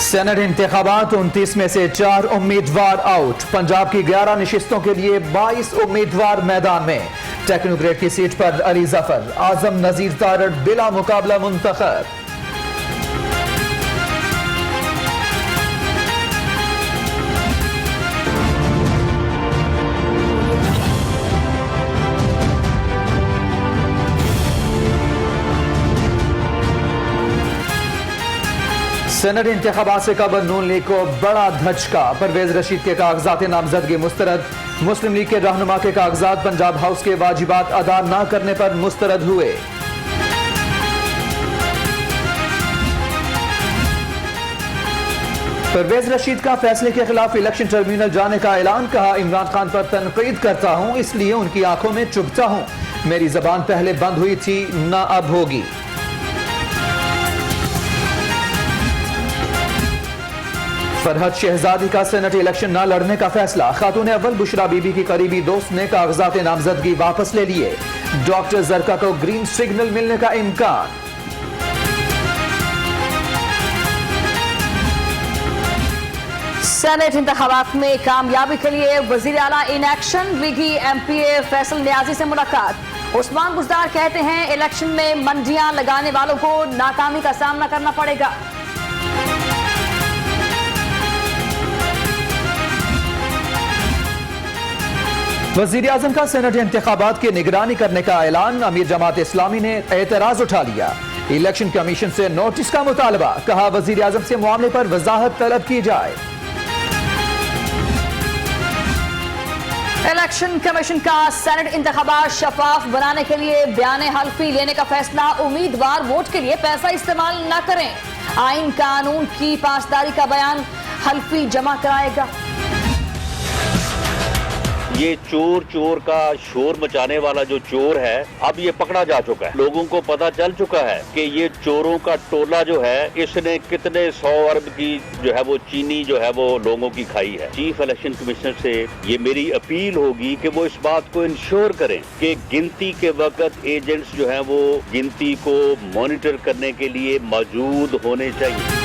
Senate इंतखाबात 29 में से 4 उम्मीदवार आउट। पंजाब की 11 नशिस्तों के लिए 22 उम्मीदवार मैदान में। टेक्नोक्रेट की सीट पर अली जफर, आजम नजीर तारड़ बिला मुकाबला मुंतखब। सेनेट इंतखाबात से कबल नून लीग को बड़ा धचका। परवेज रशीद के कागजात नामजदगी मुस्तरद। मुस्लिम लीग के रहनुमा के कागजात पंजाब हाउस के वाजिबात अदा न करने पर मुस्तरद हुए। परवेज रशीद का फैसले के खिलाफ इलेक्शन ट्रिब्यूनल जाने का ऐलान। कहा, इमरान खान पर तनकीद करता हूं, इसलिए उनकी आंखों में चुभता हूं। मेरी जबान पहले बंद हुई थी, न अब होगी। फरहद शहजादी का सेनेट इलेक्शन न लड़ने का फैसला। खातून अव्वल बुशरा बीबी की करीबी दोस्त ने कागजात नामजदगी वापस ले लिए। डॉक्टर जरका को ग्रीन सिग्नल मिलने का इम्कान। सेनेट इंतखाबात में कामयाबी के लिए वजीर आला इन एक्शन। लीगी एमपीए फैसल न्याजी से मुलाकात। उस्मान बुजदार कहते हैं, इलेक्शन में मंडियां लगाने वालों को नाकामी का सामना करना पड़ेगा। वजीर आजम का सेनेट इंतखाबात की निगरानी करने का ऐलान। अमीर जमात इस्लामी ने एतराज उठा लिया। इलेक्शन कमीशन से नोटिस का मुतालबा। कहा, वजीर आजम से मामले पर वजाहत तलब की जाए। इलेक्शन कमीशन का सेनेट इंतखाबात शफाफ बनाने के लिए बयान हल्फी लेने का फैसला। उम्मीदवार वोट के लिए पैसा इस्तेमाल न करें। आइन कानून की पासदारी का बयान हल्फी जमा कराएगा। ये चोर का शोर मचाने वाला जो चोर है, अब ये पकड़ा जा चुका है। लोगों को पता चल चुका है कि ये चोरों का टोला जो है, इसने कितने 100 अरब की जो है वो चीनी जो है वो लोगों की खाई है। चीफ इलेक्शन कमिश्नर से ये मेरी अपील होगी कि वो इस बात को इंश्योर करें कि गिनती के वक्त एजेंट्स जो है वो गिनती को मॉनिटर करने के लिए मौजूद होने चाहिए।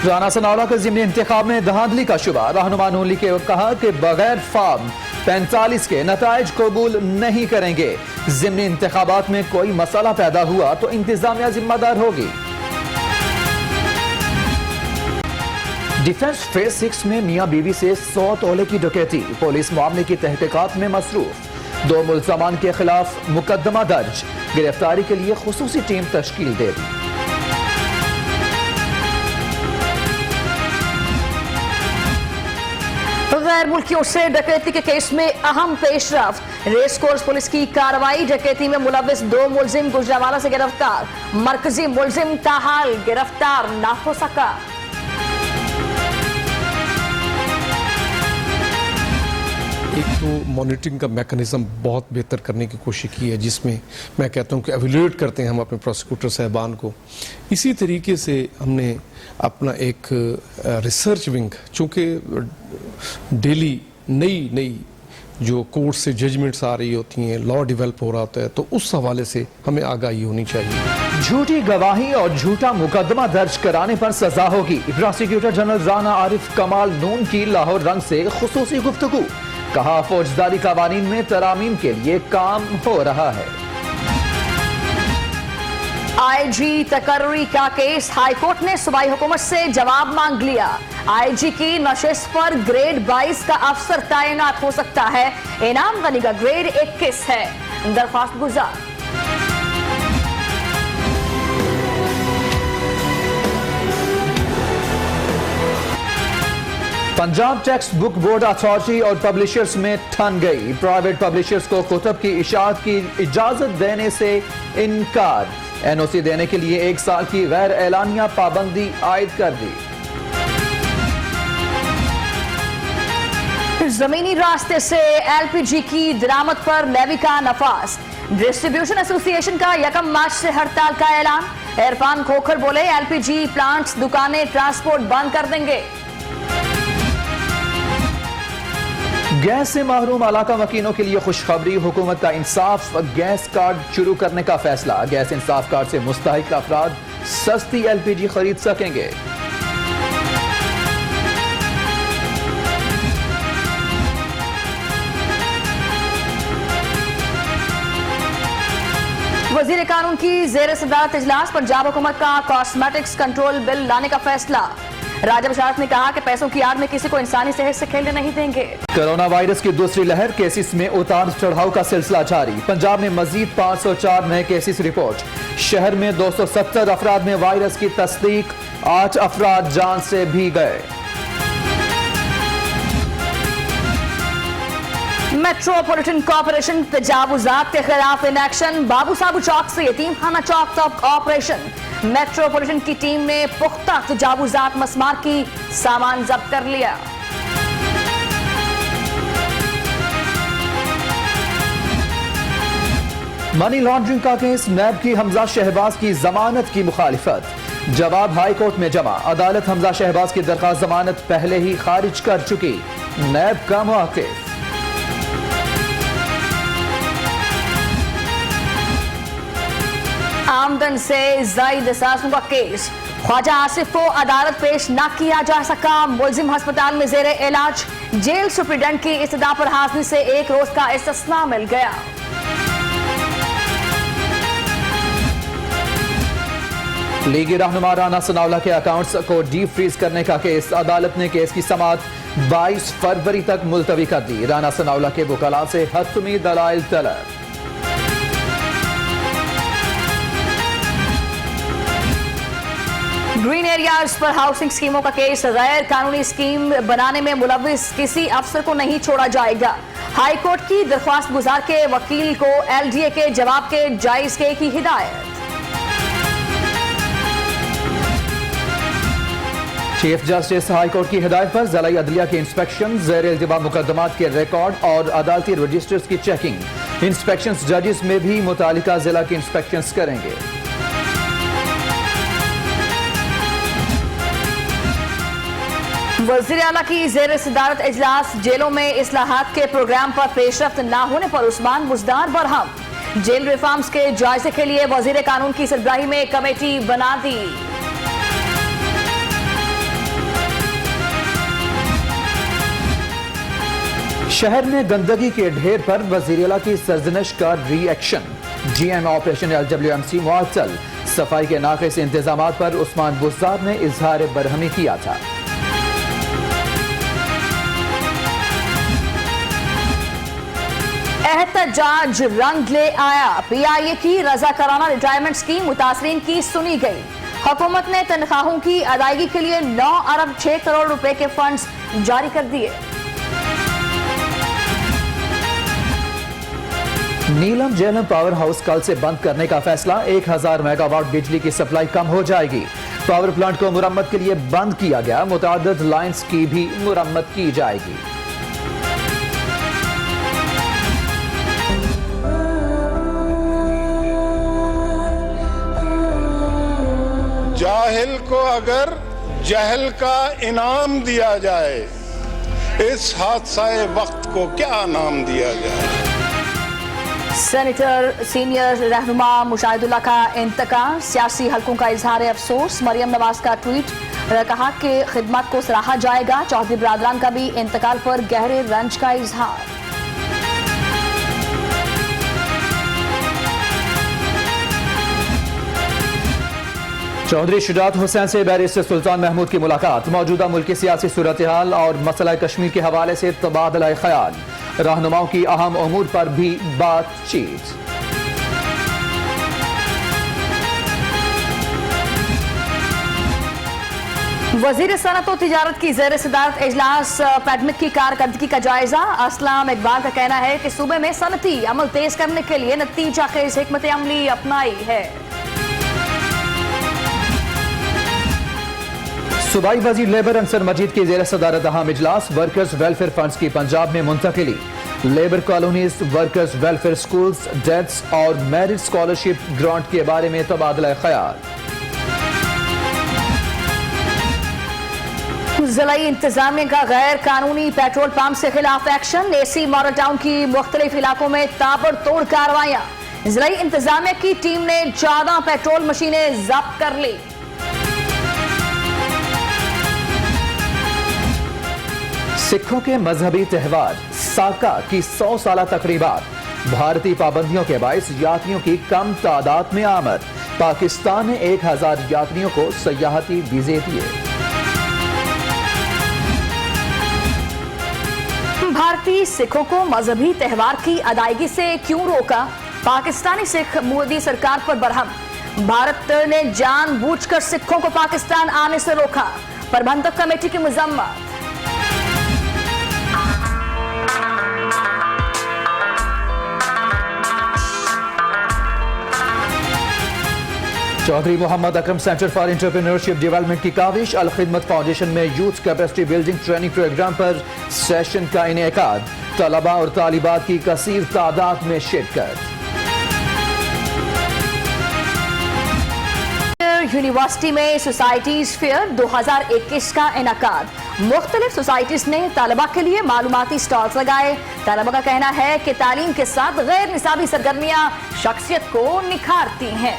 राना सनाउल्लाह के ज़िमनी इंतखाब में धांधली का शुबा। रहनुमा नून लीग ने कहा कि बगैर फॉर्म 45 के नताइज कबूल नहीं करेंगे। ज़िमनी इंतखाबात में कोई मसला पैदा हुआ तो इंतजामिया जिम्मेदार होगी। डिफेंस फेज 6 में मियां बीवी से 100 तोले की डकैती। पुलिस मामले की तहकीकात में मसरूफ। 2 मुल्ज़मान के खिलाफ मुकदमा दर्ज। गिरफ्तारी के लिए खुसूसी टीम तश्कील दे दी। गैर मुल्कियों से डकैती के केस में अहम पेशरफ्त। रेस कोर्स पुलिस की कार्रवाई। डकैती में मुलविस 2 मुलजिम गुजरांवाला से गिरफ्तार। मरकजी मुलजिम ताहाल गिरफ्तार न हो सका। एक तो मॉनिटरिंग का मैकेनिज्म बहुत बेहतर करने की कोशिश की है, जिसमें मैं कहता हूँ कि एवेल्यूएट करते हैं हम अपने प्रोसिक्यूटर साहबान को। इसी तरीके से हमने अपना एक रिसर्च विंग, चूँकि डेली नई जो कोर्ट से जजमेंट्स आ रही होती हैं, लॉ डेवलप हो रहा होता है, तो उस हवाले से हमें आगाही होनी चाहिए। झूठी गवाही और झूठा मुकदमा दर्ज कराने पर सजा होगी। प्रोसिक्यूटर जनरल राना आरिफ कमाल नून की लाहौर रंग से खुसूसी गुफ्तगू। कहा, फौजदारी कानून में तरामीम के लिए काम हो रहा है। आईजी तकर्री का केस। हाईकोर्ट ने सूबाई हुकूमत से जवाब मांग लिया। आईजी की नशिस्त पर ग्रेड 22 का अफसर तैनात हो सकता है। इनाम गनी का ग्रेड 21 है। दरख्वास्त गुजार। Punjab text book board authority और पब्लिशर्स में ठन गई। प्राइवेट पब्लिशर्स को कुतब की इशाअत की इजाजत देने से इनकार। एनओसी देने के लिए 1 साल की गैर एलानिया पाबंदी आयद कर दी। जमीनी रास्ते से एलपीजी की दरामद पर लेवी का नफाज। डिस्ट्रीब्यूशन एसोसिएशन का 1 मार्च से हड़ताल का ऐलान। इरफान खोखर बोले, एलपीजी प्लांट्स, दुकानें, ट्रांसपोर्ट बंद कर देंगे। गैस से महरूम इलाका मकीनों के लिए खुशखबरी। हुकूमत का इंसाफ गैस कार्ड शुरू करने का फैसला। गैस इंसाफ कार्ड से मुस्तहिक अफराद सस्ती एलपीजी खरीद सकेंगे। वजीर कानून की जेर सदारत इजलास, पंजाब हुकूमत का कॉस्मेटिक्स कंट्रोल बिल लाने का फैसला। राजा बशारत ने कहा कि पैसों की आड़ में किसी को इंसानी सेहत से खेलने नहीं देंगे। कोरोना वायरस की दूसरी लहर, केसेस में उतार चढ़ाव का सिलसिला जारी। पंजाब में मजीद 504 नए केसेस रिपोर्ट। शहर में 270 अफराद में वायरस की तस्दीक, 8 अफराद जान से भी गए। मेट्रोपॉलिटन कॉर्पोरेशन तजावुजात के खिलाफ इन एक्शन। बाबू साबू चौक से यतीम खाना चौक तक ऑपरेशन। मेट्रोपॉलिटन की टीम ने पुख्ता तजावुजात मसमार की सामान जब्त कर लिया। मनी लॉन्ड्रिंग का केस, नैब की हमजा शहबाज की जमानत की मुखालिफत। जवाब हाई कोर्ट में जमा। अदालत हमजा शहबाज की दरख्वास्त जमानत पहले ही खारिज कर चुकी। नैब का मौक़िफ़। आमदन से जायद असासों का केस, ख्वाजा आसिफ को अदालत पेश न किया जा सका। मुलजिम अस्पताल में जेर इलाज। जेल सुप्रीडेंट की इस्तदा पर हाजिरी से 1 रोज का इस्तिस्ना मिल गया। लीगी रहनुमा राना सनाउल्लाह के अकाउंट्स को डीप फ्रीज करने का केस। अदालत ने केस की समाअत 22 फरवरी तक मुलतवी कर दी। राना सनाउल्लाह के वकाला से हतमी दलाइल तलब। ग्रीन एरियाज पर हाउसिंग स्कीमों का केस, गैर कानूनी स्कीम बनाने में मुलविस किसी अफसर को नहीं छोड़ा जाएगा। हाई कोर्ट की दरख्वास्त गुजार के वकील को LDA के जवाब के जायज की हिदायत। चीफ जस्टिस हाई कोर्ट की हिदायत पर ज़िला अदलिया की इंस्पेक्शन, ज़ेर इल्तिवा मुकदमात के रिकॉर्ड और अदालती रजिस्टर्स की चेकिंग। इंस्पेक्शंस जजेस में भी मुतालिका जिला की इंस्पेक्शंस करेंगे। वज़ीर आला की जेर सदारत इजलास, जेलों में इस्लाहात के प्रोग्राम पर पेशरफ्त न होने पर उस्मान बुजदार बरहम। जेल रिफॉर्म्स के जायजे के लिए वज़ीर कानून की सरबराही में कमेटी बना दी। शहर में गंदगी के ढेर पर वज़ीर आला की सरजनश का रिएक्शन। GM ऑपरेशन LWMC मुअत्तल। सफाई के नाक़िस इंतजामात पर उस्मान बुजदार ने इजहार बरहमी किया था। एहतजाज रंग ले आया। PIA की रजाकाराना रिटायरमेंट स्कीम मुतासरीन की सुनी गई। हुकूमत ने तनख्वाहों की अदायगी के लिए 9 अरब 6 करोड़ रुपए के फंड्स जारी कर दिए। नीलम झेलम पावर हाउस कल से बंद करने का फैसला। 1000 मेगावाट बिजली की सप्लाई कम हो जाएगी। पावर प्लांट को मुरम्मत के लिए बंद किया गया। मुताद्दिद लाइंस की भी मुरम्मत की जाएगी। जाहिल को अगर जहल का इनाम दिया जाए, इस हादसाए वक्त को क्या नाम दिया जाए। सेनेटर सीनियर रहनुमा मुशाहिदुल्लाह का इंतकाल, सियासी हलकों का इजहार अफसोस। मरियम नवाज का ट्वीट, कहा कि खिदमत को सराहा जाएगा। चौधरी बरादरान का भी इंतकाल पर गहरे रंज का इजहार। चौधरी शुजात हुसैन से बैरिस्टर सुल्तान महमूद की मुलाकात। मौजूदा मुल्की सियासी सूरत हाल और मसला कश्मीर के हवाले से तबादला ख्याल। रहनुमाओं की अहम उमूर पर भी बातचीत। वजीर सनत और तिजारत की जेर सदारत इजलास, पैडमिक की कारकर्दगी का जायजा। असलाम इकबाल का कहना है कि सूबे में सनती अमल तेज करने के लिए नतीजा खेज हिकमत अमली अपनाई है। सूबाई वजीर लेबर अंसर मजीद की जेर सदारत अहम इजलास। वर्कर्स वेलफेयर फंड्स की पंजाब में मुंतकिली। Labour colonies, workers welfare schools, deaths और मैरिज स्कॉलरशिप ग्रांट के बारे में तबादला ख्याल। जिलाई इंतजामिया का गैर कानूनी पेट्रोल पंप से खिलाफ एक्शन। AC मॉडल टाउन की मुख्तलिफ इलाकों में ताबड़तोड़ कार्रवाइयां। जिलाई इंतजामिया की टीम ने 14 पेट्रोल मशीनें जब्त कर ली। सिखों के मजहबी त्यौहार साका की 100 साला तकरीबात। भारतीय पाबंदियों के बायस यात्रियों की कम तादाद में आमद। पाकिस्तान ने 1000 यात्रियों को सयाहती वीजे दिए। भारतीय सिखों को मजहबी त्योहार की अदायगी से क्यों रोका? पाकिस्तानी सिख मोदी सरकार पर बरहम। भारत ने जानबूझकर सिखों को पाकिस्तान आने से रोका। प्रबंधक कमेटी की मजम्मत। Chaudhry Mohammad Akram centre for entrepreneurship development की काविश। अल खिदमत फाउंडेशन में youth capacity building training programme पर सेशन का इनेकाद। तलबा और तालिबात की कसीर तादाद में शिरकत। यूनिवर्सिटी में सोसाइटीज फेयर 2021 का इनेकाद। मुख्तलिफ सोसाइटीज ने तालिबा के लिए मालूमाती स्टॉल्स लगाए। तालिबा का कहना है कि तालीम के साथ गैर निसाबी सरगर्मियां शख्सियत को निखारती हैं।